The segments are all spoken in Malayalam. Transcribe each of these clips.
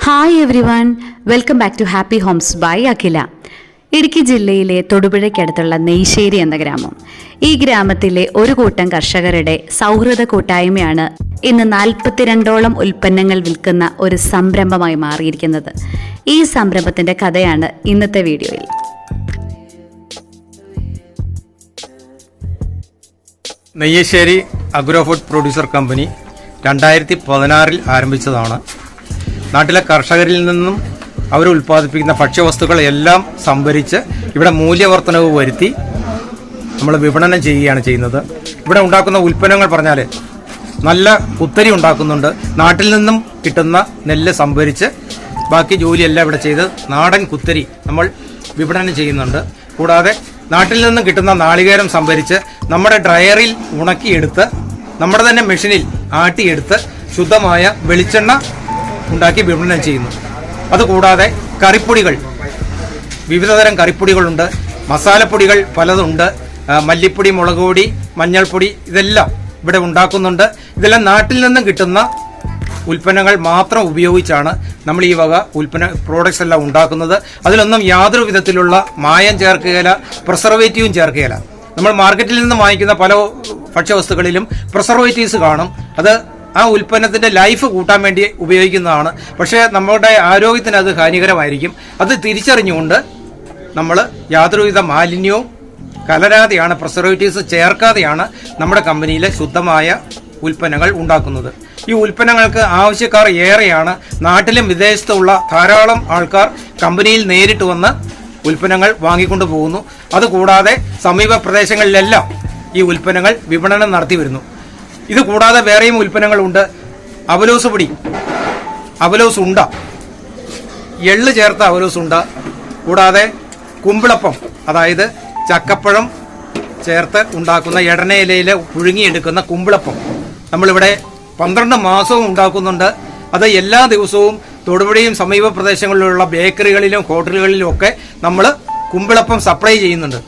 Hi everyone, welcome back to happy homes by Akhila. Idukki ജില്ലയിലെ തൊടുപുഴയ്ക്കടുത്തുള്ള നെയ്ശ്ശേരി എന്ന ഗ്രാമം. ഈ ഗ്രാമത്തിലെ ഒരു കൂട്ടം കർഷകരുടെ സൗഹൃദ കൂട്ടായ്മയാണ് ഇന്ന് 42ഓളം ഉൽപ്പന്നങ്ങൾ വിൽക്കുന്ന ഒരു സംരംഭമായി മാറിയിരിക്കുന്നത്. ഈ സംരംഭത്തിന്റെ കഥയാണ് ഇന്നത്തെ വീഡിയോയിൽ. Neyssery agro food producer company 2016 ആരംഭിച്ചതാണ്. നാട്ടിലെ കർഷകരിൽ നിന്നും അവർ ഉൽപ്പാദിപ്പിക്കുന്ന ഭക്ഷ്യവസ്തുക്കൾ എല്ലാം സംഭരിച്ച് ഇവിടെ മൂല്യവർദ്ധനവ് വരുത്തി നമ്മൾ വിപണനം ചെയ്യുകയാണ് ചെയ്യുന്നത്. ഇവിടെ ഉണ്ടാക്കുന്ന ഉൽപ്പന്നങ്ങൾ പറഞ്ഞാൽ നല്ല കുത്തരി ഉണ്ടാക്കുന്നുണ്ട്. നാട്ടിൽ നിന്നും കിട്ടുന്ന നെല്ല് സംഭരിച്ച് ബാക്കി ജോലിയെല്ലാം ഇവിടെ ചെയ്ത് നാടൻ കുത്തരി നമ്മൾ വിപണനം ചെയ്യുന്നുണ്ട്. കൂടാതെ നാട്ടിൽ നിന്നും കിട്ടുന്ന നാളികേരം സംഭരിച്ച് നമ്മുടെ ഡ്രയറിൽ ഉണക്കിയെടുത്ത് നമ്മുടെ തന്നെ മെഷീനിൽ ആട്ടിയെടുത്ത് ശുദ്ധമായ വെളിച്ചെണ്ണ ഉണ്ടാക്കി വിപണനം ചെയ്യുന്നു. അതുകൂടാതെ കറിപ്പൊടികൾ, വിവിധതരം കറിപ്പൊടികളുണ്ട്, മസാലപ്പൊടികൾ പലതുണ്ട്, മല്ലിപ്പൊടി, മുളക് പൊടി, മഞ്ഞൾപ്പൊടി, ഇതെല്ലാം ഇവിടെ ഉണ്ടാക്കുന്നുണ്ട്. ഇതെല്ലാം നാട്ടിൽ നിന്നും കിട്ടുന്ന ഉൽപ്പന്നങ്ങൾ മാത്രം ഉപയോഗിച്ചാണ് നമ്മൾ ഈ വക പ്രോഡക്ട്സ് എല്ലാം ഉണ്ടാക്കുന്നത്. അതിലൊന്നും യാതൊരു വിധത്തിലുള്ള മായം ചേർക്കുകയില്ല, പ്രിസർവേറ്റീവും ചേർക്കുകയില്ല. നമ്മൾ മാർക്കറ്റിൽ നിന്ന് വാങ്ങിക്കുന്ന പല ഭക്ഷ്യവസ്തുക്കളിലും പ്രിസർവേറ്റീവ്സ് കാണും. അത് ആ ഉൽപ്പന്നത്തിന്റെ ലൈഫ് കൂട്ടാൻ വേണ്ടി ഉപയോഗിക്കുന്നതാണ്. പക്ഷേ നമ്മുടെ ആരോഗ്യത്തിന് അത് ഹാനികരമായിരിക്കും. അത് തിരിച്ചറിഞ്ഞുകൊണ്ട് നമ്മൾ യാതൊരുവിധ മാലിന്യവും കലരാതെയാണ്, പ്രിസർവേറ്റീവ്സ് ചേർക്കാതെയാണ് നമ്മുടെ കമ്പനിയിലെ ശുദ്ധമായ ഉൽപ്പന്നങ്ങൾ ഉണ്ടാക്കുന്നത്. ഈ ഉൽപ്പന്നങ്ങൾക്ക് ആവശ്യക്കാർ ഏറെയാണ്. നാട്ടിലും വിദേശത്തുള്ള ധാരാളം ആൾക്കാർ കമ്പനിയിൽ നേരിട്ട് വന്ന് ഉൽപ്പന്നങ്ങൾ വാങ്ങിക്കൊണ്ടു പോകുന്നു. അതുകൂടാതെ സമീപ പ്രദേശങ്ങളിലെല്ലാം ഈ ഉൽപ്പന്നങ്ങൾ വിപണനം നടത്തി വരുന്നു. ഇത് കൂടാതെ വേറെയും ഉൽപ്പന്നങ്ങളുണ്ട്. അവലോസ് പൊടി, അവലോസ് ഉണ്ട, എള്ള് ചേർത്ത അവലോസ് ഉണ്ട, കൂടാതെ കുമ്പിളപ്പം, അതായത് ചക്കപ്പഴം ചേർത്ത് ഉണ്ടാക്കുന്ന എടനയിലയിൽ പുഴുങ്ങിയെടുക്കുന്ന കുമ്പിളപ്പം നമ്മളിവിടെ 12 മാസവും ഉണ്ടാക്കുന്നുണ്ട്. അത് എല്ലാ ദിവസവും തൊടുപുഴയും സമീപ പ്രദേശങ്ങളിലുള്ള ബേക്കറികളിലും ഹോട്ടലുകളിലും ഒക്കെ നമ്മൾ കുമ്പിളപ്പം സപ്ലൈ ചെയ്യുന്നുണ്ട്.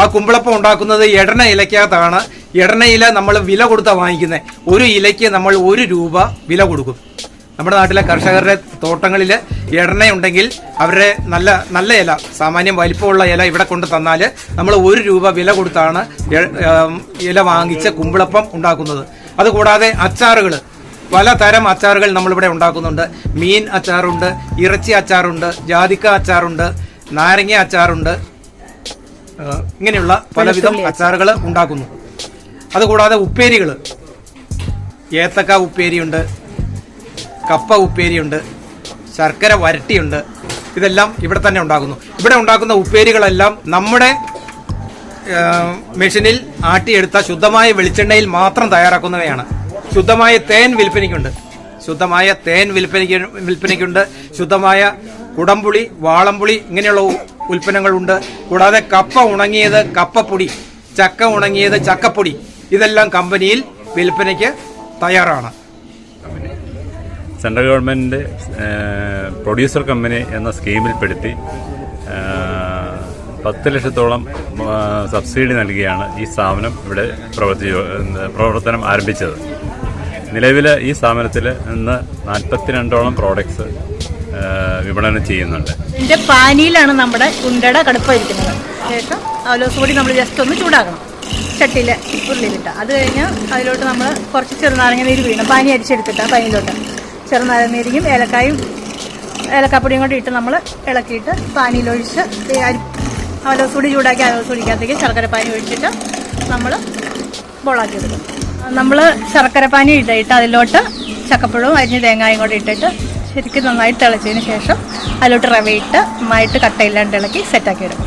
ആ കുമ്പിളപ്പം ഉണ്ടാക്കുന്നത് എടന ഇലയ്ക്കകത്താണ്. എടന ഇല നമ്മൾ വില കൊടുത്താൽ വാങ്ങിക്കുന്നത്. ഒരു ഇലയ്ക്ക് നമ്മൾ 1 രൂപ വില കൊടുക്കും. നമ്മുടെ നാട്ടിലെ കർഷകരുടെ തോട്ടങ്ങളിൽ എടന ഉണ്ടെങ്കിൽ അവരുടെ നല്ല ഇല, സാമാന്യം വലിപ്പമുള്ള ഇല ഇവിടെ കൊണ്ട് തന്നാൽ നമ്മൾ 1 രൂപ വില കൊടുത്താണ് ഇല വാങ്ങിച്ച് കുമ്പിളപ്പം ഉണ്ടാക്കുന്നത്. അതുകൂടാതെ അച്ചാറുകൾ, പലതരം അച്ചാറുകൾ നമ്മളിവിടെ ഉണ്ടാക്കുന്നുണ്ട്. മീൻ അച്ചാറുണ്ട്, ഇറച്ചി അച്ചാറുണ്ട്, ജാതിക്ക അച്ചാറുണ്ട്, നാരങ്ങ അച്ചാറുണ്ട്, ഇങ്ങനെയുള്ള പലവിധം അച്ചാറുകൾ ഉണ്ടാക്കുന്നു. അതുകൂടാതെ ഉപ്പേരികൾ, ഏത്തക്ക ഉപ്പേരിയുണ്ട്, കപ്പ ഉപ്പേരിയുണ്ട്, ശർക്കര വരട്ടിയുണ്ട്. ഇതെല്ലാം ഇവിടെ തന്നെ ഉണ്ടാക്കുന്നു. ഇവിടെ ഉണ്ടാക്കുന്ന ഉപ്പേരികളെല്ലാം നമ്മുടെ മെഷീനിൽ ആട്ടിയെടുത്ത ശുദ്ധമായ വെളിച്ചെണ്ണയിൽ മാത്രം തയ്യാറാക്കുന്നവയാണ്. ശുദ്ധമായ തേൻ വിൽപ്പനയ്ക്കുണ്ട്, ശുദ്ധമായ കുടംപുളി, വാളംപുളി, ഇങ്ങനെയുള്ള ഉൽപ്പന്നങ്ങളുണ്ട്. കൂടാതെ കപ്പ ഉണങ്ങിയത് കപ്പപ്പൊടി, ചക്ക ഉണങ്ങിയത് ചക്കപ്പൊടി, ഇതെല്ലാം കമ്പനിയിൽ വിൽപ്പനയ്ക്ക് തയ്യാറാണ്. സെൻട്രൽ ഗവൺമെൻറ് പ്രൊഡ്യൂസർ കമ്പനി എന്ന സ്കീമിൽപ്പെടുത്തി 10 ലക്ഷത്തോളം സബ്സിഡി നൽകിയാണ് ഈ സ്ഥാപനം ഇവിടെ പ്രവർത്തനം ആരംഭിച്ചത്. നിലവിൽ ഈ സ്ഥാപനത്തിൽ ഇന്ന് 42ഓളം പ്രോഡക്ട്സ് വിപണനം ചെയ്യുന്നുണ്ട്. ഇതിന്റെ പാനിയിലാണ് നമ്മുടെ ഉണ്ടയുടെ കടുപ്പം ഇരിക്കുന്നത്. ശേഷം അവലോസ് പൊടി നമ്മൾ ജസ്റ്റ് ഒന്ന് ചൂടാക്കണം, ചട്ടിയിൽ ഉരുളിയിലിട്ട്. അത് കഴിഞ്ഞ് അതിലോട്ട് നമ്മൾ കുറച്ച് ചെറുനാരങ്ങ നീര് വീണം പാനി അരിച്ചെടുത്തിട്ട് പാനിയിലോട്ട് ചെറുനാരങ്ങ നീരിയും ഏലക്കാപ്പൊടിയും കൂടി ഇട്ട് നമ്മൾ ഇളക്കിയിട്ട് പാനിയിലൊഴിച്ച് അവലോസ് പൊടി ചൂടാക്കി അവലോസ് പൊടിക്കകത്തേക്ക് ശർക്കര പാനി ഒഴിച്ചിട്ട് നമ്മൾ ബോളാക്കി എടുക്കും. നമ്മൾ ശർക്കര പാനി ഇട്ടിട്ട് അതിലോട്ട് ചക്കപ്പഴവും അരിഞ്ഞ് തേങ്ങായും കൂടി ഇട്ടിട്ട് ശരിക്കും നന്നായിട്ട് തിളച്ചതിന് ശേഷം അതിലോട്ട് റവയിട്ട് നന്നായിട്ട് കട്ടയില്ലാണ്ട് ഇളക്കി സെറ്റാക്കി ഇടും.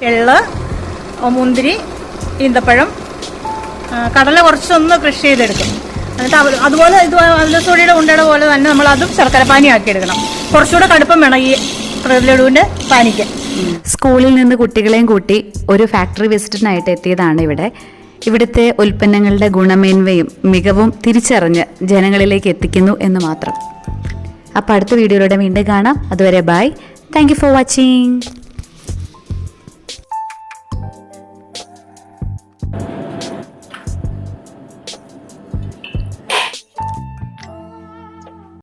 എള്ള്, മുന്തിരി, ഈന്തപ്പഴം, കടല കുറച്ചൊന്ന് കൃഷി ചെയ്തെടുക്കും. എന്നിട്ട് അതുപോലെ അവലോസ്പൊടിയുടെ ഉണ്ടയുടെ പോലെ തന്നെ നമ്മൾ അതും ശർക്കര പാനി ആക്കി എടുക്കണം. കുറച്ചുകൂടെ കടുപ്പം വേണം ഈ ലഡുവിൻ്റെ പാനിക്ക്. സ്കൂളിൽ നിന്ന് കുട്ടികളെയും കൂട്ടി ഒരു ഫാക്ടറി വിസിറ്റിനായിട്ട് എത്തിയതാണ് ഇവിടെ. ഇവിടുത്തെ ഉൽപ്പന്നങ്ങളുടെ ഗുണമേന്മയും മികവും തിരിച്ചറിഞ്ഞ് ജനങ്ങളിലേക്ക് എത്തിക്കുന്നു എന്ന് മാത്രം. അപ്പോൾ അടുത്ത വീഡിയോയിലൂടെ വീണ്ടും കാണാം. അതുവരെ bye. Thank you for watching.